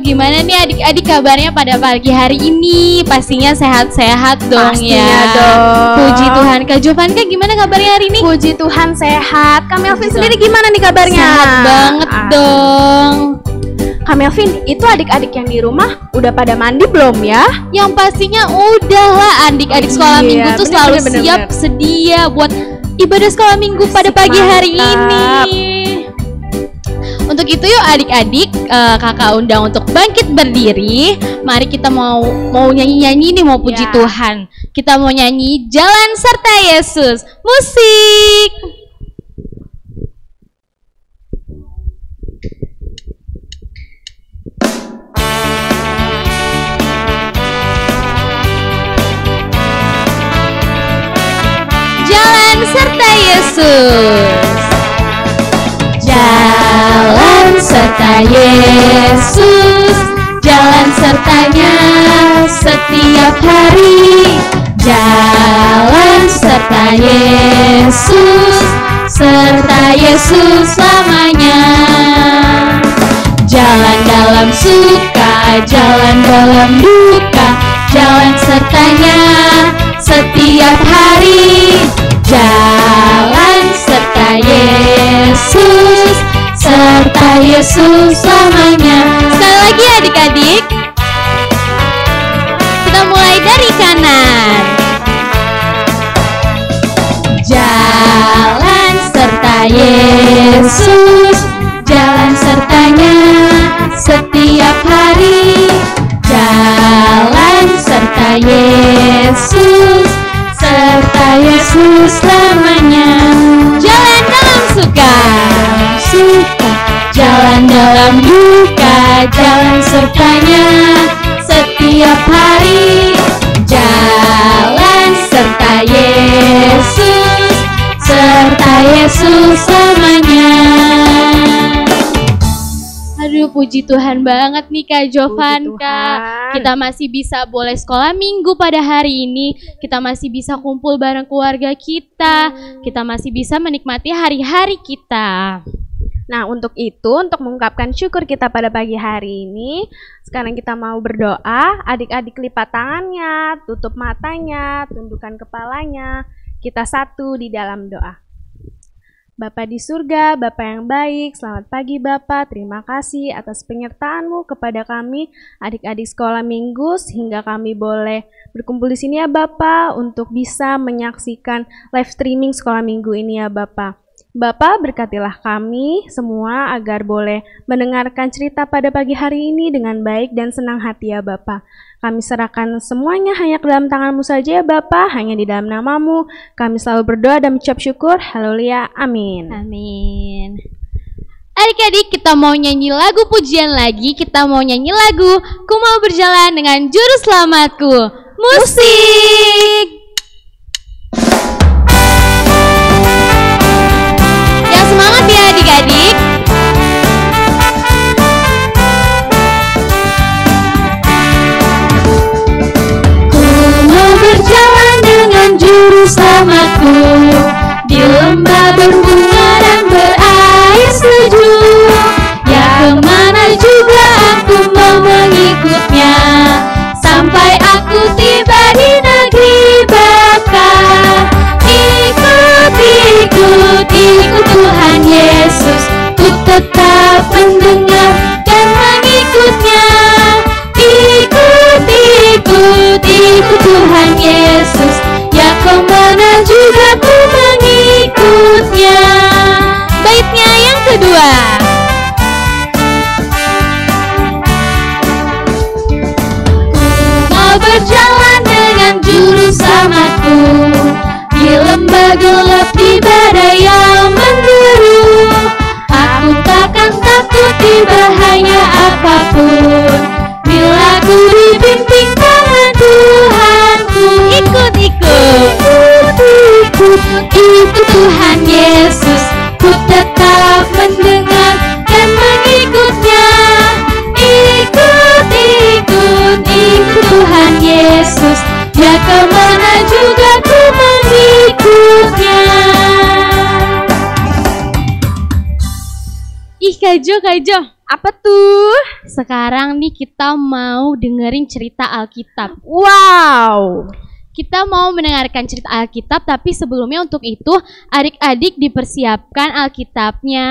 gimana nih adik-adik kabarnya pada pagi hari ini? Pastinya sehat-sehat dong. Pastinya ya. dong. Puji Tuhan. Kak Jovanka gimana kabarnya hari ini? Puji Tuhan sehat. Kak Melvin sendiri gimana nih kabarnya? Sehat banget dong. Kak Melvin, itu adik-adik yang di rumah udah pada mandi belum ya? Yang pastinya udah lah, adik-adik sekolah Iya, minggu tuh selalu siap sedia buat ibadah sekolah minggu pada pagi hari ini. Untuk itu yuk adik-adik, kakak undang untuk bangkit berdiri. Mari kita mau nyanyi-nyanyi nih, mau puji Tuhan. Kita mau nyanyi Jalan Serta Yesus. Musik. Jalan serta Yesus. Jalan serta Yesus, jalan sertanya setiap hari. Jalan serta Yesus, serta Yesus selamanya. Jalan dalam suka, jalan dalam duka, jalan sertanya setiap hari. Jalan serta Yesus, serta Yesus selamanya. Sekali lagi adik-adik, kita mulai dari kanan. Jalan serta Yesus, jalan sertanya setiap hari. Jalan serta Yesus, serta Yesus selamanya. Jalan dalam suka, jalan dalam duka, jalan sertanya setiap hari. Jalan serta Yesus, serta Yesus selamanya. Aduh, puji Tuhan banget nih Kak Jovanka. Kita masih bisa boleh sekolah minggu pada hari ini. Kita masih bisa kumpul bareng keluarga kita. Kita masih bisa menikmati hari-hari kita. Nah, untuk itu, untuk mengungkapkan syukur kita pada pagi hari ini, sekarang kita mau berdoa. Adik-adik lipat tangannya, tutup matanya, tundukkan kepalanya. Kita satu di dalam doa. Bapa di surga, Bapa yang baik, selamat pagi Bapa. Terima kasih atas penyertaan-Mu kepada kami, adik-adik sekolah minggu, sehingga kami boleh berkumpul di sini ya Bapa, untuk bisa menyaksikan live streaming sekolah minggu ini ya Bapa. Bapa, berkatilah kami semua agar boleh mendengarkan cerita pada pagi hari ini dengan baik dan senang hati ya Bapa. Kami serahkan semuanya hanya ke dalam tangan-Mu saja ya Bapa, hanya di dalam nama-Mu. Kami selalu berdoa dan mengucap syukur. Haleluya. Amin. Amin. Adik-adik, kita mau nyanyi lagu pujian lagi. Kita mau nyanyi lagu Ku Mau Berjalan dengan Juru Selamatku. Musik. Yang semangat ya adik-adik. Berjalan dengan Juru Selamatku di lembah berbunga dan berair sejuk. Ya kemana juga aku mau mengikutnya, sampai aku tiba di negeri Bapa. Ikut, ikut, ikut Tuhan Yesus, ku tetap mendengar dan mengikutnya. Ikut, ikut, ikut Tuhan Yesus, ya kemana juga ku mengikutnya. Baitnya yang kedua. Ku mau berjalan dengan Juru Selamatku di lembah gelap, di badai yang menderu. Aku takkan takut di bahaya apapun, bila ku dibimbing tangan Tuhanku. Ikut, ikut, ikut, ikut Tuhan Yesus, ku tetap mendengar dan mengikutnya. Ikut, ikut, ikut Tuhan Yesus, ya kemana juga ku mengikutnya. Ih Kak Jo, Apa tuh? Sekarang nih kita mau dengerin cerita Alkitab. Wow. Kita mau mendengarkan cerita Alkitab, tapi sebelumnya untuk itu adik-adik dipersiapkan Alkitabnya,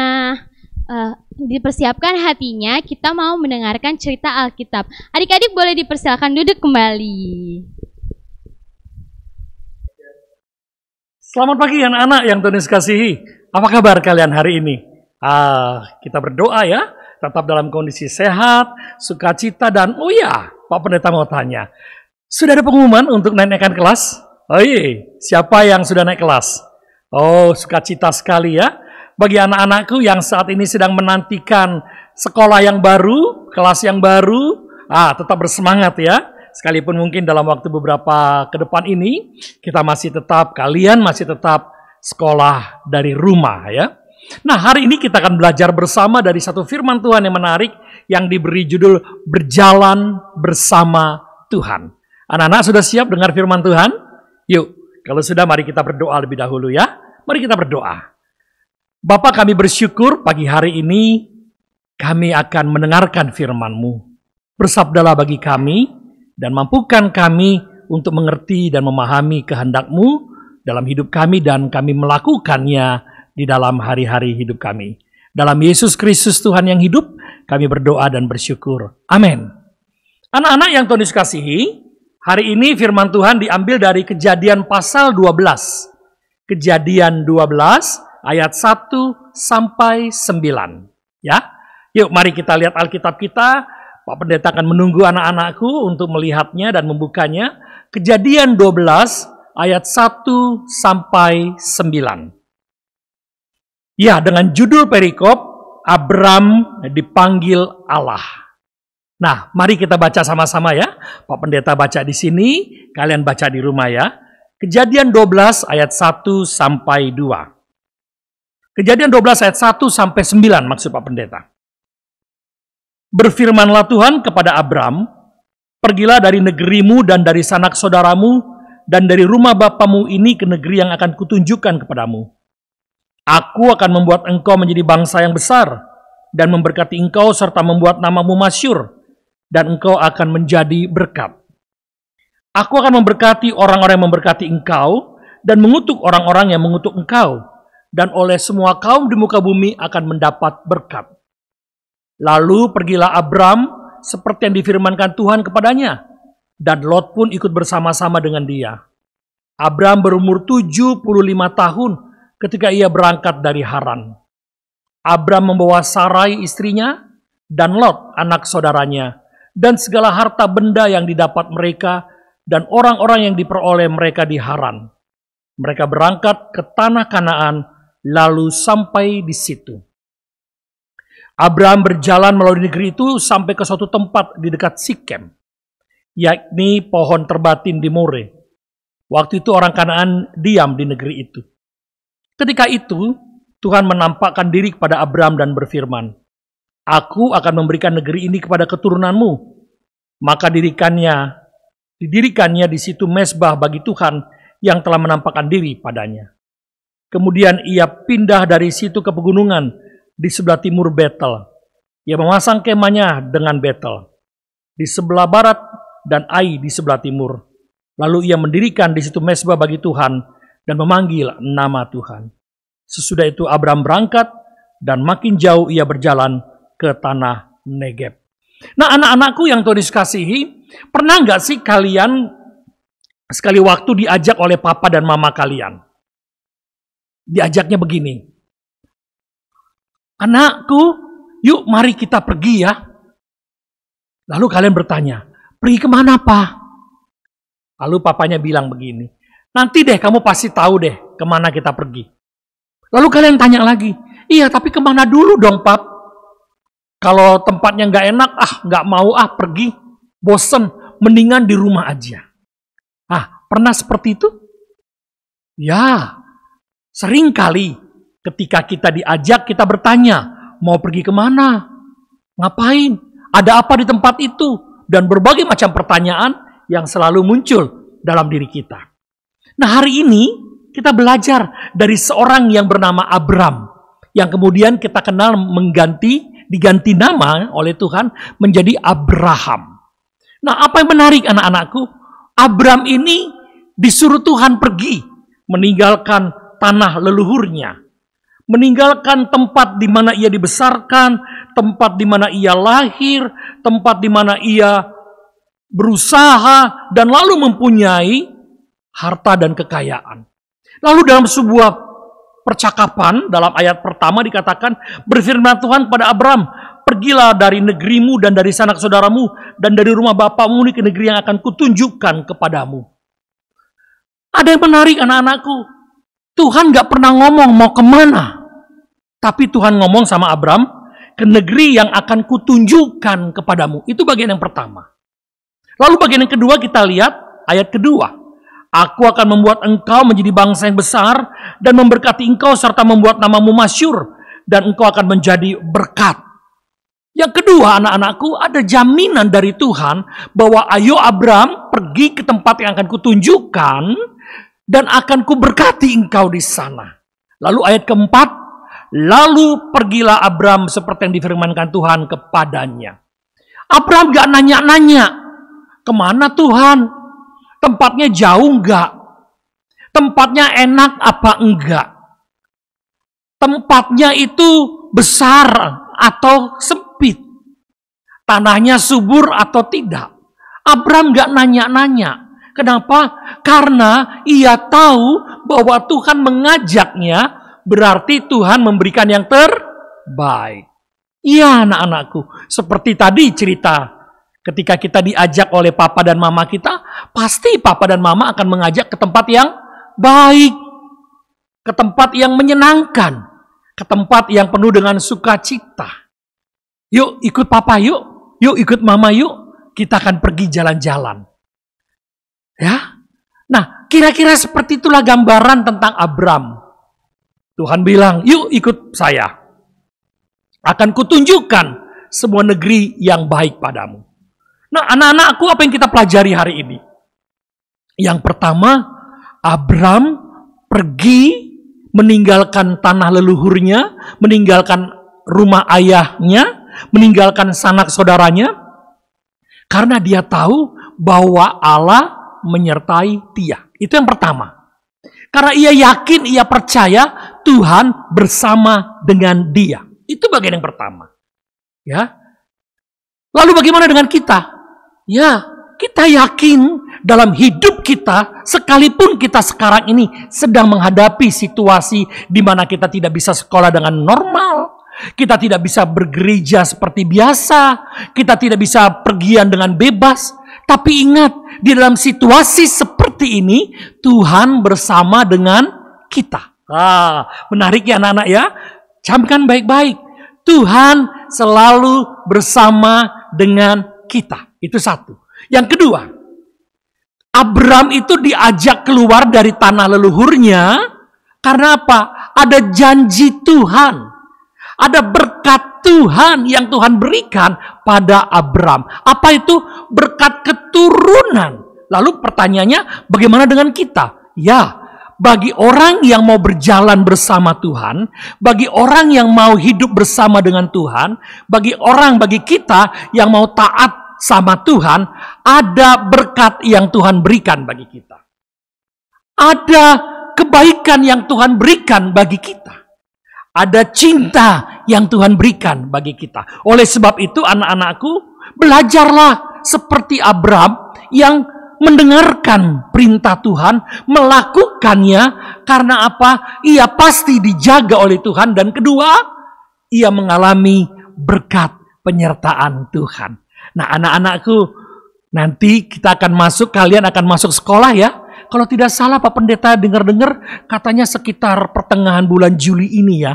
dipersiapkan hatinya. Kita mau mendengarkan cerita Alkitab. Adik-adik boleh dipersilakan duduk kembali. Selamat pagi anak-anak yang Tuhan kasihi. Apa kabar kalian hari ini? Kita berdoa ya, tetap dalam kondisi sehat, sukacita, dan oh ya, Pak Pendeta mau tanya, sudah ada pengumuman untuk naik-naikan kelas? Oh iya, siapa yang sudah naik kelas? Oh, sukacita sekali ya. Bagi anak-anakku yang saat ini sedang menantikan sekolah yang baru, kelas yang baru, tetap bersemangat ya. Sekalipun mungkin dalam waktu beberapa ke depan ini, kalian masih tetap sekolah dari rumah ya. Nah, hari ini kita akan belajar bersama dari satu firman Tuhan yang menarik yang diberi judul Berjalan Bersama Tuhan. Anak-anak sudah siap dengar firman Tuhan? Yuk, kalau sudah mari kita berdoa lebih dahulu ya. Mari kita berdoa. Bapa, kami bersyukur pagi hari ini kami akan mendengarkan firman-Mu. Bersabdalah bagi kami dan mampukan kami untuk mengerti dan memahami kehendak-Mu dalam hidup kami dan kami melakukannya di dalam hari-hari hidup kami. Dalam Yesus Kristus Tuhan yang hidup, kami berdoa dan bersyukur. Amin. Anak-anak yang Tuhan kasihi, hari ini firman Tuhan diambil dari Kejadian pasal 12. Kejadian 12 ayat 1 sampai 9. Ya. Yuk mari kita lihat Alkitab kita. Pak Pendeta akan menunggu anak-anakku untuk melihatnya dan membukanya. Kejadian 12 ayat 1 sampai 9. Ya, dengan judul perikop, Abram dipanggil Allah. Nah, mari kita baca sama-sama ya. Pak Pendeta baca di sini, kalian baca di rumah ya. Kejadian 12 ayat 1 sampai 2. Kejadian 12 ayat 1 sampai 9 maksud Pak Pendeta. Berfirmanlah Tuhan kepada Abram, pergilah dari negerimu dan dari sanak saudaramu dan dari rumah bapamu ini ke negeri yang akan kutunjukkan kepadamu. Aku akan membuat engkau menjadi bangsa yang besar dan memberkati engkau serta membuat namamu masyhur dan engkau akan menjadi berkat. Aku akan memberkati orang-orang yang memberkati engkau dan mengutuk orang-orang yang mengutuk engkau, dan oleh semua kaum di muka bumi akan mendapat berkat. Lalu pergilah Abram seperti yang difirmankan Tuhan kepadanya, dan Lot pun ikut bersama-sama dengan dia. Abram berumur 75 tahun ketika ia berangkat dari Haran. Abram membawa Sarai istrinya dan Lot anak saudaranya dan segala harta benda yang didapat mereka dan orang-orang yang diperoleh mereka di Haran. Mereka berangkat ke tanah Kanaan lalu sampai di situ. Abram berjalan melalui negeri itu sampai ke suatu tempat di dekat Sikem, yakni pohon terbatin di More. Waktu itu orang Kanaan diam di negeri itu. Ketika itu, Tuhan menampakkan diri kepada Abram dan berfirman, Aku akan memberikan negeri ini kepada keturunanmu. Maka didirikannya di situ mezbah bagi Tuhan yang telah menampakkan diri padanya. Kemudian ia pindah dari situ ke pegunungan di sebelah timur Betel. Ia memasang kemahnya dengan Betel di sebelah barat dan Ai di sebelah timur. Lalu ia mendirikan di situ mezbah bagi Tuhan dan memanggil nama Tuhan. Sesudah itu Abram berangkat dan makin jauh ia berjalan ke tanah Negeb. Nah, anak-anakku yang Tuhan kasihi, pernah nggak sih kalian sekali waktu diajak oleh papa dan mama kalian? Diajaknya begini, anakku, yuk mari kita pergi ya. Lalu kalian bertanya, pergi kemana Pak? Lalu papanya bilang begini, nanti deh kamu pasti tahu deh kemana kita pergi. Lalu kalian tanya lagi, iya tapi kemana dulu dong Pap? Kalau tempatnya nggak enak, nggak mau pergi, bosen, mendingan di rumah aja. Pernah seperti itu? Ya, sering kali ketika kita diajak kita bertanya, mau pergi kemana? Ngapain? Ada apa di tempat itu? Dan berbagai macam pertanyaan yang selalu muncul dalam diri kita. Nah, hari ini kita belajar dari seorang yang bernama Abram, yang kemudian kita kenal mengganti diganti nama oleh Tuhan menjadi Abraham. Nah, apa yang menarik anak-anakku? Abraham ini disuruh Tuhan pergi, meninggalkan tanah leluhurnya, meninggalkan tempat di mana ia dibesarkan, tempat di mana ia lahir, tempat di mana ia berusaha, dan lalu mempunyai harta dan kekayaan. Lalu dalam sebuah percakapan, dalam ayat pertama dikatakan, berfirman Tuhan kepada Abraham, pergilah dari negerimu dan dari sanak saudaramu dan dari rumah bapakmu ke negeri yang akan kutunjukkan kepadamu. Ada yang menarik anak-anakku. Tuhan gak pernah ngomong mau kemana. Tapi Tuhan ngomong sama Abraham, ke negeri yang akan kutunjukkan kepadamu. Itu bagian yang pertama. Lalu bagian yang kedua kita lihat ayat kedua. Aku akan membuat engkau menjadi bangsa yang besar dan memberkati engkau serta membuat namamu masyhur dan engkau akan menjadi berkat. Yang kedua anak-anakku, ada jaminan dari Tuhan bahwa ayo Abraham pergi ke tempat yang akan kutunjukkan dan akan kuberkati engkau di sana. Lalu ayat keempat, lalu pergilah Abraham seperti yang difirmankan Tuhan kepadanya. Abraham gak nanya-nanya, kemana Tuhan? Tempatnya jauh enggak? Tempatnya enak apa enggak? Tempatnya itu besar atau sempit? Tanahnya subur atau tidak? Abraham enggak nanya-nanya. Kenapa? Karena ia tahu bahwa Tuhan mengajaknya, berarti Tuhan memberikan yang terbaik. Iya anak-anakku, seperti tadi cerita. Ketika kita diajak oleh papa dan mama kita, pasti papa dan mama akan mengajak ke tempat yang baik, ke tempat yang menyenangkan, ke tempat yang penuh dengan sukacita. Yuk ikut papa yuk ikut mama yuk, kita akan pergi jalan-jalan. Ya, nah kira-kira seperti itulah gambaran tentang Abraham. Tuhan bilang, yuk ikut saya, akan kutunjukkan sebuah negeri yang baik padamu. Nah anak-anakku, apa yang kita pelajari hari ini? Yang pertama, Abraham pergi meninggalkan tanah leluhurnya, meninggalkan rumah ayahnya, meninggalkan sanak saudaranya, karena dia tahu bahwa Allah menyertai dia. Itu yang pertama. Karena ia yakin, ia percaya Tuhan bersama dengan dia. Itu bagian yang pertama. Ya. Lalu bagaimana dengan kita? Ya, kita yakin dalam hidup kita, sekalipun kita sekarang ini sedang menghadapi situasi di mana kita tidak bisa sekolah dengan normal, kita tidak bisa bergereja seperti biasa, kita tidak bisa pergian dengan bebas. Tapi ingat, di dalam situasi seperti ini, Tuhan bersama dengan kita. Menarik ya anak-anak ya. Camkan baik-baik. Tuhan selalu bersama dengan kita. Itu satu. Yang kedua, Abraham itu diajak keluar dari tanah leluhurnya karena apa? Ada janji Tuhan. Ada berkat Tuhan yang Tuhan berikan pada Abraham. Apa itu? Berkat keturunan. Lalu pertanyaannya, bagaimana dengan kita? Ya, bagi orang yang mau berjalan bersama Tuhan, bagi orang yang mau hidup bersama dengan Tuhan, bagi kita yang mau taat sama Tuhan, ada berkat yang Tuhan berikan bagi kita. Ada kebaikan yang Tuhan berikan bagi kita. Ada cinta yang Tuhan berikan bagi kita. Oleh sebab itu anak-anakku, belajarlah seperti Abraham yang mendengarkan perintah Tuhan, melakukannya karena apa? Ia pasti dijaga oleh Tuhan, dan kedua, ia mengalami berkat penyertaan Tuhan. Nah anak-anakku, nanti kita akan masuk, kalian akan masuk sekolah ya. Kalau tidak salah Pak Pendeta dengar-dengar katanya sekitar pertengahan bulan Juli ini ya.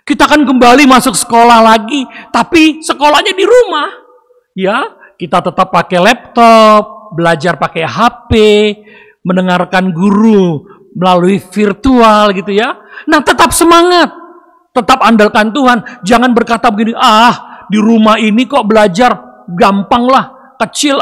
Kita akan kembali masuk sekolah lagi, tapi sekolahnya di rumah. Ya, kita tetap pakai laptop, belajar pakai HP, mendengarkan guru melalui virtual gitu ya. Nah tetap semangat, tetap andalkan Tuhan. Jangan berkata begini, di rumah ini kok belajar gampang lah, kecil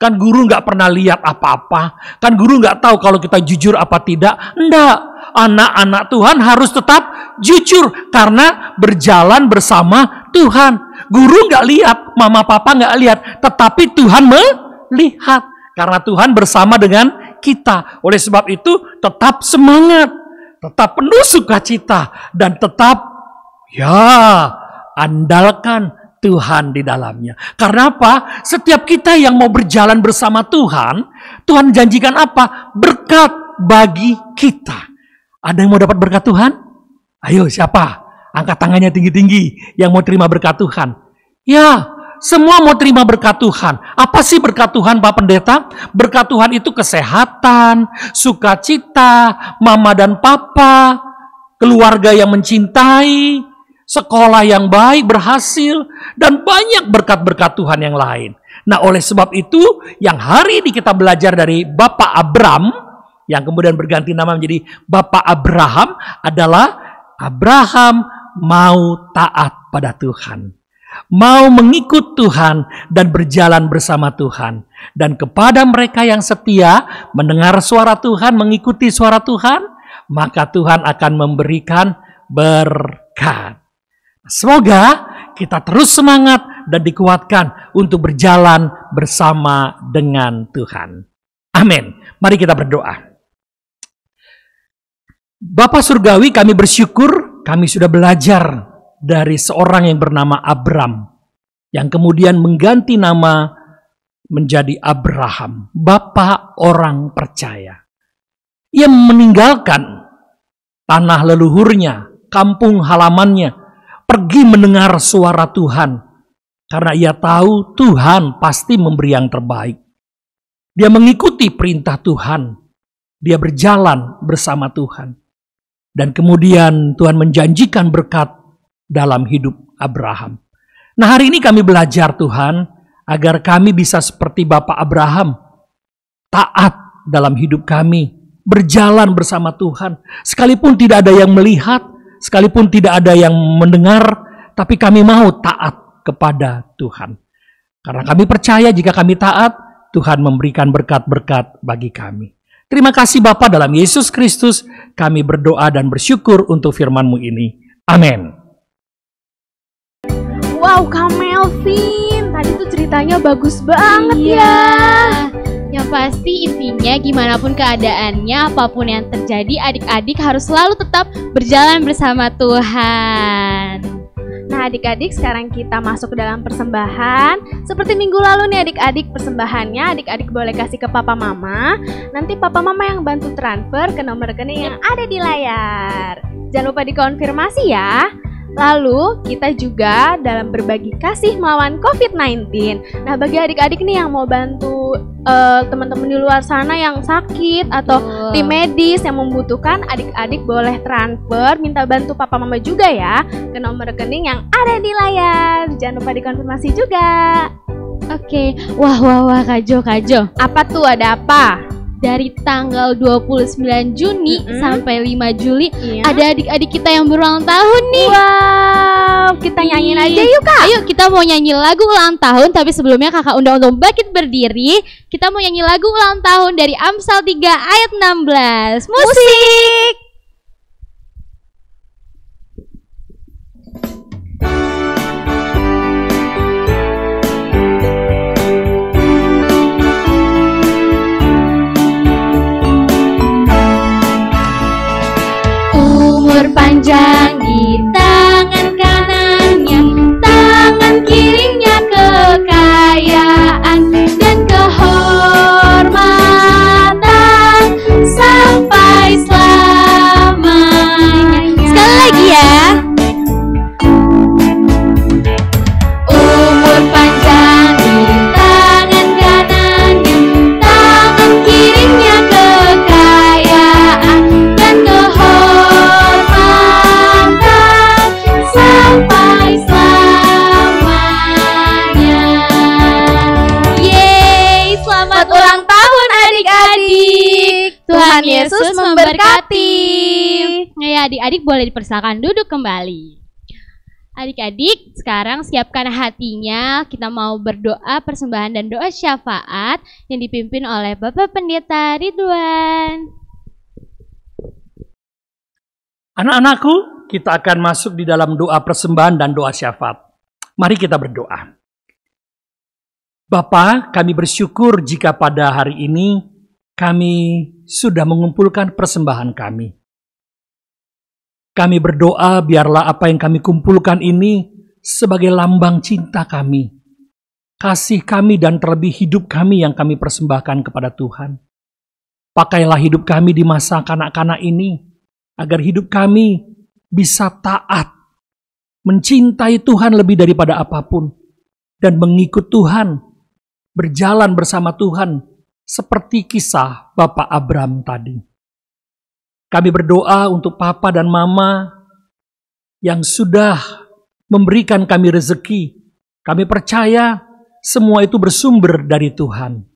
kan guru nggak pernah lihat apa-apa, kan guru nggak tahu kalau kita jujur apa tidak. Enggak, anak-anak Tuhan harus tetap jujur karena berjalan bersama Tuhan. Guru nggak lihat, mama papa nggak lihat, tetapi Tuhan melihat. Karena Tuhan bersama dengan kita. Oleh sebab itu tetap semangat, tetap penuh sukacita, dan tetap andalkan Tuhan di dalamnya. Karena apa? Setiap kita yang mau berjalan bersama Tuhan, Tuhan janjikan apa? Berkat bagi kita. Ada yang mau dapat berkat Tuhan? Ayo, siapa? Angkat tangannya tinggi-tinggi yang mau terima berkat Tuhan. Ya, semua mau terima berkat Tuhan. Apa sih berkat Tuhan, Pak Pendeta? Berkat Tuhan itu kesehatan, sukacita, mama dan papa, keluarga yang mencintai, sekolah yang baik, berhasil, dan banyak berkat-berkat Tuhan yang lain. Nah, oleh sebab itu, yang hari ini kita belajar dari Bapak Abram, yang kemudian berganti nama menjadi Bapak Abraham, adalah Abraham mau taat pada Tuhan. Mau mengikut Tuhan dan berjalan bersama Tuhan. Dan kepada mereka yang setia, mendengar suara Tuhan, mengikuti suara Tuhan, maka Tuhan akan memberikan berkat. Semoga kita terus semangat dan dikuatkan untuk berjalan bersama dengan Tuhan. Amin. Mari kita berdoa. Bapa Surgawi, kami bersyukur kami sudah belajar dari seorang yang bernama Abram, yang kemudian mengganti nama menjadi Abraham, Bapa orang percaya. Ia meninggalkan tanah leluhurnya, kampung halamannya, pergi mendengar suara Tuhan, karena ia tahu Tuhan pasti memberi yang terbaik. Dia mengikuti perintah Tuhan, dia berjalan bersama Tuhan. Dan kemudian Tuhan menjanjikan berkat dalam hidup Abraham. Nah, hari ini kami belajar Tuhan, agar kami bisa seperti Bapak Abraham, taat dalam hidup kami, berjalan bersama Tuhan. Sekalipun tidak ada yang melihat, sekalipun tidak ada yang mendengar, tapi kami mau taat kepada Tuhan. Karena kami percaya jika kami taat, Tuhan memberikan berkat-berkat bagi kami. Terima kasih Bapa, dalam Yesus Kristus kami berdoa dan bersyukur untuk firman-Mu ini. Amin. Wow, Kak Melvin, tadi tuh ceritanya bagus banget ya. Yang pasti intinya gimana pun keadaannya, apapun yang terjadi, adik-adik harus selalu tetap berjalan bersama Tuhan. Nah, adik-adik, sekarang kita masuk ke dalam persembahan. Seperti minggu lalu nih adik-adik, persembahannya adik-adik boleh kasih ke papa mama. Nanti papa mama yang bantu transfer ke nomor rekening yang ada di layar. Jangan lupa dikonfirmasi ya. Lalu kita juga dalam berbagi kasih melawan COVID-19. Nah, bagi adik-adik nih yang mau bantu teman-teman di luar sana yang sakit atau tim medis yang membutuhkan, adik-adik boleh transfer, minta bantu papa mama juga ya ke nomor rekening yang ada di layar. Jangan lupa dikonfirmasi juga. Oke, wah Kak Jo. Apa tuh, ada apa? Dari tanggal 29 Juni sampai 5 Juli ada adik-adik kita yang berulang tahun nih. Wow, kita nyanyiin aja yuk Kak. Ayo, kita mau nyanyi lagu ulang tahun, tapi sebelumnya Kakak undang untuk bangkit berdiri. Kita mau nyanyi lagu ulang tahun dari Amsal 3 ayat 16. Musik! Panjang di tangan kanannya, tangan kirinya kekayaan dan kehormatan sampai selamanya. Sekali lagi ya. Umur panjang di tangan kanannya, tangan kirinya kekayaan dan sampai selamanya. Yeay, selamat ulang tahun adik-adik. Tuhan Yesus memberkati. Ya, adik-adik boleh dipersilakan duduk kembali. Adik-adik, sekarang siapkan hatinya. Kita mau berdoa persembahan dan doa syafaat yang dipimpin oleh Bapak Pendeta Ridwan. Anak-anakku, kita akan masuk di dalam doa persembahan dan doa syafaat. Mari kita berdoa. Bapa, kami bersyukur jika pada hari ini kami sudah mengumpulkan persembahan kami. Kami berdoa biarlah apa yang kami kumpulkan ini sebagai lambang cinta kami, kasih kami dan terlebih hidup kami yang kami persembahkan kepada Tuhan. Pakailah hidup kami di masa kanak-kanak ini, agar hidup kami bisa taat, mencintai Tuhan lebih daripada apapun, dan mengikut Tuhan, berjalan bersama Tuhan, seperti kisah Bapak Abram tadi. Kami berdoa untuk Papa dan Mama yang sudah memberikan kami rezeki. Kami percaya semua itu bersumber dari Tuhan.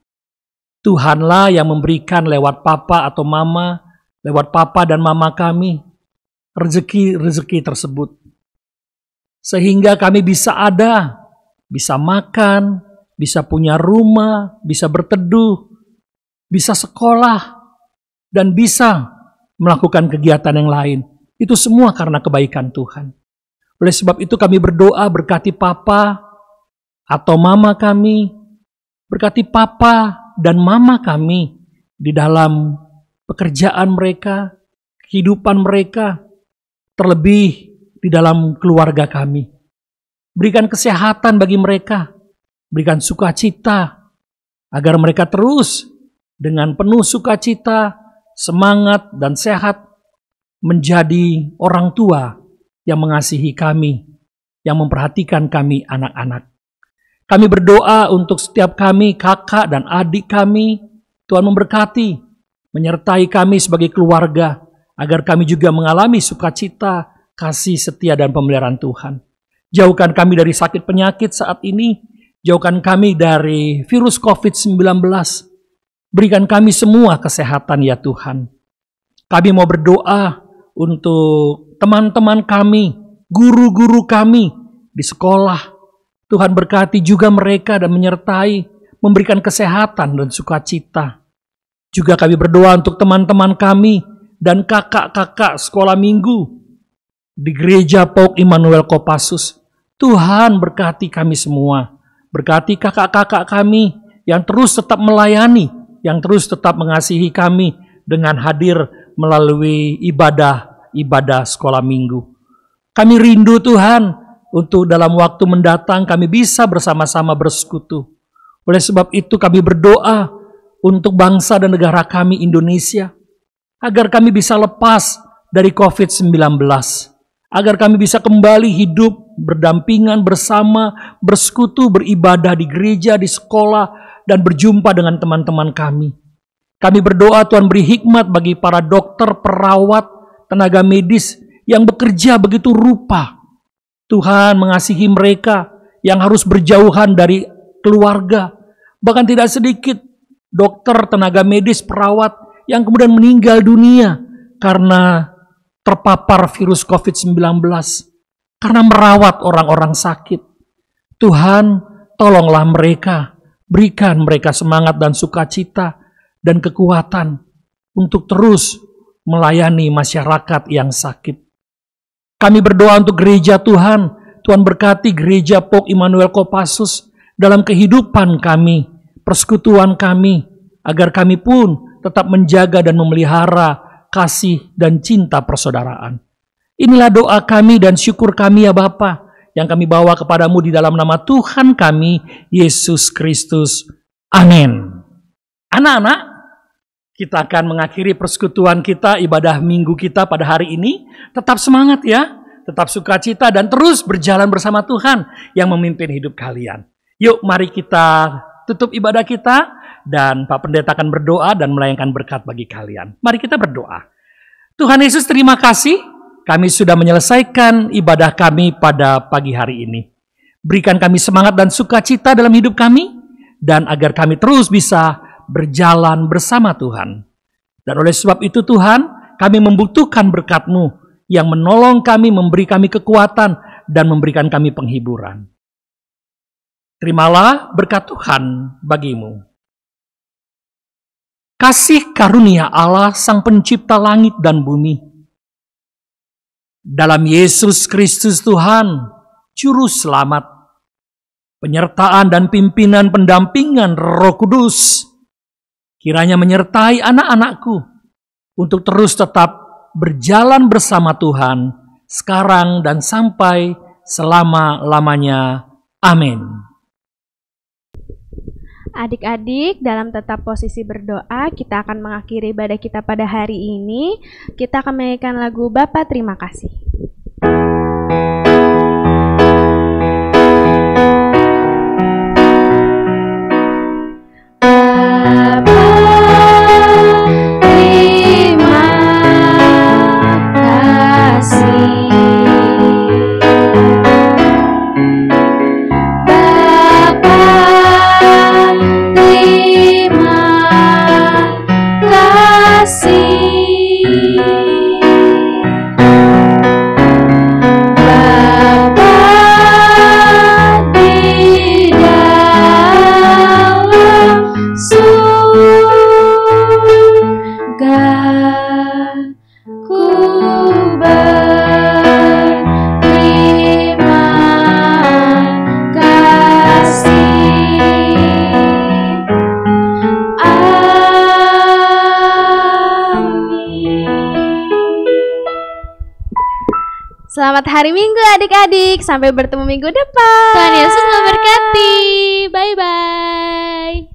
Tuhanlah yang memberikan lewat Papa atau Mama, lewat Papa dan Mama kami, rezeki-rezeki tersebut. Sehingga kami bisa ada, bisa makan, bisa punya rumah, bisa berteduh, bisa sekolah, dan bisa melakukan kegiatan yang lain. Itu semua karena kebaikan Tuhan. Oleh sebab itu kami berdoa berkati Papa atau Mama kami, berkati Papa dan Mama kami di dalam pekerjaan mereka, kehidupan mereka, terlebih di dalam keluarga kami. Berikan kesehatan bagi mereka, berikan sukacita, agar mereka terus dengan penuh sukacita, semangat, dan sehat menjadi orang tua yang mengasihi kami, yang memperhatikan kami anak-anak. Kami berdoa untuk setiap kami, kakak dan adik kami, Tuhan memberkati, menyertai kami sebagai keluarga, agar kami juga mengalami sukacita, kasih setia dan pemeliharaan Tuhan. Jauhkan kami dari sakit penyakit saat ini, jauhkan kami dari virus COVID-19, berikan kami semua kesehatan ya Tuhan. Kami mau berdoa untuk teman-teman kami, guru-guru kami di sekolah. Tuhan berkati juga mereka dan menyertai, memberikan kesehatan dan sukacita. Juga kami berdoa untuk teman-teman kami dan kakak-kakak sekolah minggu di Gereja Pauk Immanuel Kopassus. Tuhan berkati kami semua. Berkati kakak-kakak kami yang terus tetap melayani, yang terus tetap mengasihi kami dengan hadir melalui ibadah sekolah minggu. Kami rindu Tuhan untuk dalam waktu mendatang kami bisa bersama-sama bersekutu. Oleh sebab itu kami berdoa untuk bangsa dan negara kami Indonesia, agar kami bisa lepas dari COVID-19, agar kami bisa kembali hidup berdampingan bersama, bersekutu, beribadah di gereja, di sekolah, dan berjumpa dengan teman-teman kami. Kami berdoa Tuhan beri hikmat bagi para dokter, perawat, tenaga medis yang bekerja begitu rupa. Tuhan mengasihi mereka yang harus berjauhan dari keluarga. Bahkan tidak sedikit dokter, tenaga medis, perawat yang kemudian meninggal dunia karena terpapar virus COVID-19, karena merawat orang-orang sakit. Tuhan, tolonglah mereka, berikan mereka semangat dan sukacita dan kekuatan untuk terus melayani masyarakat yang sakit. Kami berdoa untuk gereja Tuhan. Tuhan berkati Gereja Pauk Immanuel Kopassus dalam kehidupan kami, persekutuan kami, agar kami pun tetap menjaga dan memelihara kasih dan cinta persaudaraan. Inilah doa kami dan syukur kami ya Bapa, yang kami bawa kepadamu di dalam nama Tuhan kami, Yesus Kristus. Amin. Anak-anak, kita akan mengakhiri persekutuan kita, ibadah minggu kita pada hari ini. Tetap semangat ya, tetap sukacita dan terus berjalan bersama Tuhan yang memimpin hidup kalian. Yuk mari kita tutup ibadah kita dan Pak Pendeta akan berdoa dan melayangkan berkat bagi kalian. Mari kita berdoa. Tuhan Yesus, terima kasih kami sudah menyelesaikan ibadah kami pada pagi hari ini. Berikan kami semangat dan sukacita dalam hidup kami dan agar kami terus bisa berjalan bersama Tuhan. Dan oleh sebab itu Tuhan, kami membutuhkan berkat-Mu yang menolong kami, memberi kami kekuatan, dan memberikan kami penghiburan. Terimalah berkat Tuhan bagimu. Kasih karunia Allah Sang Pencipta langit dan bumi, dalam Yesus Kristus Tuhan, Juru Selamat, penyertaan dan pimpinan pendampingan Roh Kudus kiranya menyertai anak-anakku untuk terus tetap berjalan bersama Tuhan sekarang dan sampai selama-lamanya. Amin. Adik-adik, dalam tetap posisi berdoa, kita akan mengakhiri ibadah kita pada hari ini. Kita akan menyanyikan lagu Bapa Terima Kasih. Selamat hari Minggu adik-adik, sampai bertemu minggu depan. Tuhan Yesus memberkati. Bye-bye.